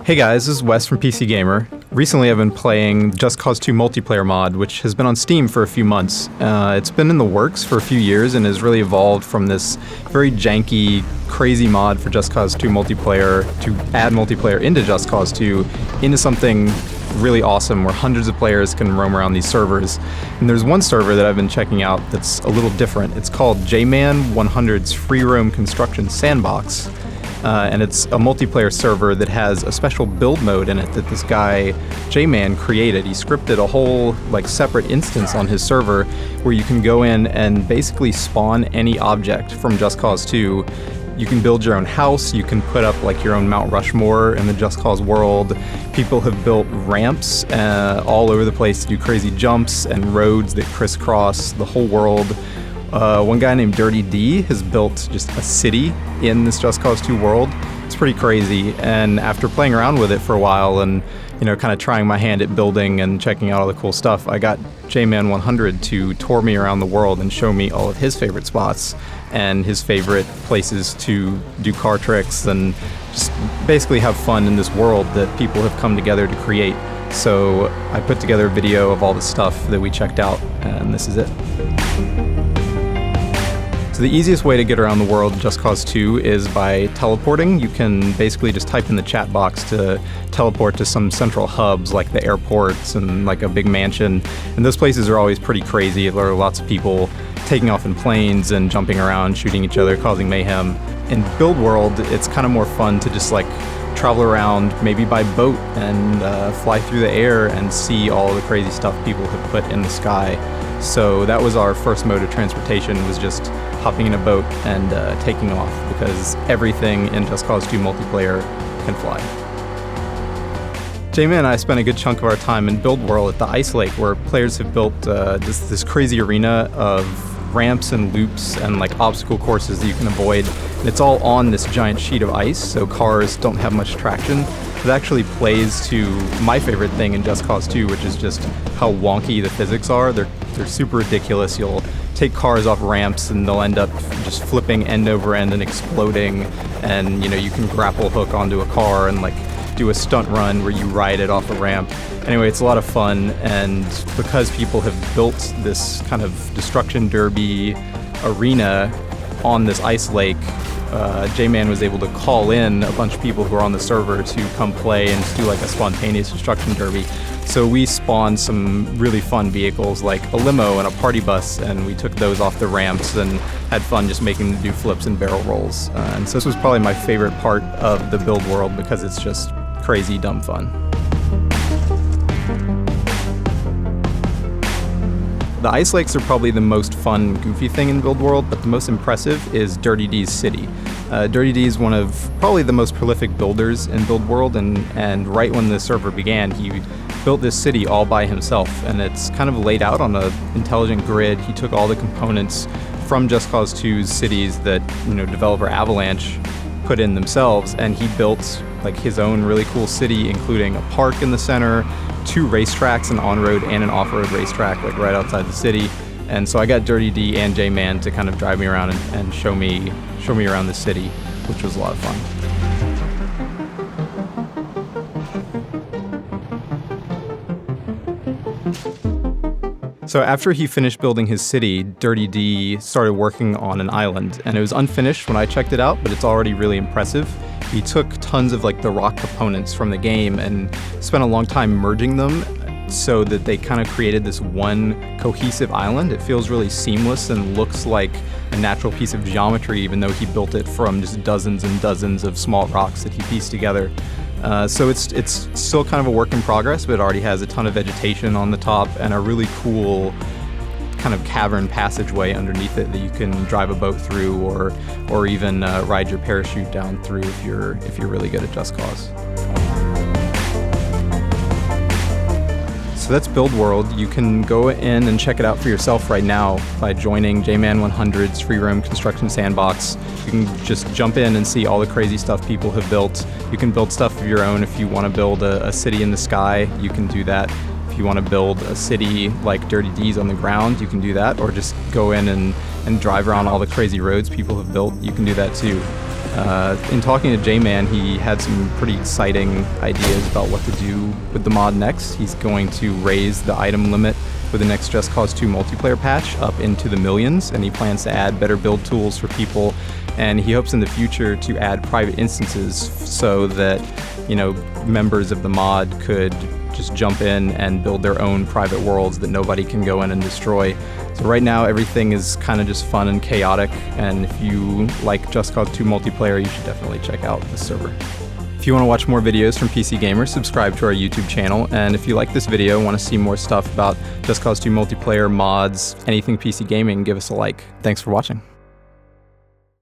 Hey guys, this is Wes from PC Gamer. Recently I've been playing Just Cause 2 multiplayer mod, which has been on Steam for a few months. It's been in the works for a few years and has really evolved from this very janky, crazy mod for Just Cause 2 multiplayer to add multiplayer into Just Cause 2 into something really awesome where hundreds of players can roam around these servers. And there's one server that I've been checking out that's a little different. It's called J-Man 100's Freeroam Construction Sandbox. And it's a multiplayer server that has a special build mode in it that this guy, J-Man, created. He scripted a whole separate instance on his server where you can go in and basically spawn any object from Just Cause 2. You can build your own house, you can put up your own Mount Rushmore in the Just Cause world. People have built ramps all over the place to do crazy jumps and roads that crisscross the whole world. One guy named Dirty D has built just a city in this Just Cause 2 world. It's pretty crazy, and after playing around with it for a while and kind of trying my hand at building and checking out all the cool stuff, I got J-Man 100 to tour me around the world and show me all of his favorite spots and his favorite places to do car tricks and just basically have fun in this world that people have come together to create. So I put together a video of all the stuff that we checked out, and this is it. So the easiest way to get around the world in Just Cause 2 is by teleporting. You can basically just type in the chat box to teleport to some central hubs like the airports and a big mansion. And those places are always pretty crazy. There are lots of people taking off in planes and jumping around, shooting each other, causing mayhem. In Build World, it's kind of more fun to just travel around, maybe by boat, and fly through the air and see all the crazy stuff people have put in the sky. So that was our first mode of transportation, was just hopping in a boat and taking off, because everything in Just Cause 2 multiplayer can fly. J-Man and I spent a good chunk of our time in Build World at the Ice Lake, where players have built this crazy arena of ramps and loops and obstacle courses that you can avoid. And it's all on this giant sheet of ice, so cars don't have much traction. It actually plays to my favorite thing in Just Cause 2, which is just how wonky the physics are. They're super ridiculous. You'll take cars off ramps and they'll end up just flipping end over end and exploding, and you can grapple hook onto a car and do a stunt run where you ride it off a ramp. Anyway, it's a lot of fun, and because people have built this kind of destruction derby arena on this ice lake, J-Man was able to call in a bunch of people who are on the server to come play and do a spontaneous destruction derby. So we spawned some really fun vehicles like a limo and a party bus, and we took those off the ramps and had fun just making them do flips and barrel rolls. And so this was probably my favorite part of the Build World, because it's just crazy dumb fun. The ice lakes are probably the most fun, goofy thing in Build World, but the most impressive is Dirty D's city. Dirty D is one of probably the most prolific builders in Build World, and right when the server began, he built this city all by himself, and it's kind of laid out on an intelligent grid. He took all the components from Just Cause 2's cities that developer Avalanche put in themselves, and he built his own really cool city, including a park in the center, 2 racetracks, an on-road and an off-road racetrack right outside the city. And so I got Dirty D and J-Man to kind of drive me around and show me around the city, which was a lot of fun. So after he finished building his city, Dirty D started working on an island, and it was unfinished when I checked it out, but it's already really impressive. He took tons of the rock components from the game and spent a long time merging them so that they kind of created this one cohesive island. It feels really seamless and looks like a natural piece of geometry, even though he built it from just dozens and dozens of small rocks that he pieced together. So it's still kind of a work in progress, but it already has a ton of vegetation on the top and a really cool kind of cavern passageway underneath it that you can drive a boat through, or even ride your parachute down through if you're really good at Just Cause. So that's Build World. You can go in and check it out for yourself right now by joining J-Man 100's Freeroam Construction Sandbox. You can just jump in and see all the crazy stuff people have built. You can build stuff of your own. If you want to build a city in the sky, you can do that. If you want to build a city like Dirty D's on the ground, you can do that. Or just go in and drive around all the crazy roads people have built. You can do that too. In talking to J-Man, he had some pretty exciting ideas about what to do with the mod next. He's going to raise the item limit with the next Just Cause 2 multiplayer patch up into the millions, and he plans to add better build tools for people, and he hopes in the future to add private instances so that, you know, members of the mod could just jump in and build their own private worlds that nobody can go in and destroy. So right now everything is kind of just fun and chaotic, and if you like Just Cause 2 multiplayer, you should definitely check out the server. If you want to watch more videos from PC Gamer, subscribe to our YouTube channel, and if you like this video and want to see more stuff about Just Cause 2 multiplayer, mods, anything PC gaming, give us a like. Thanks for watching.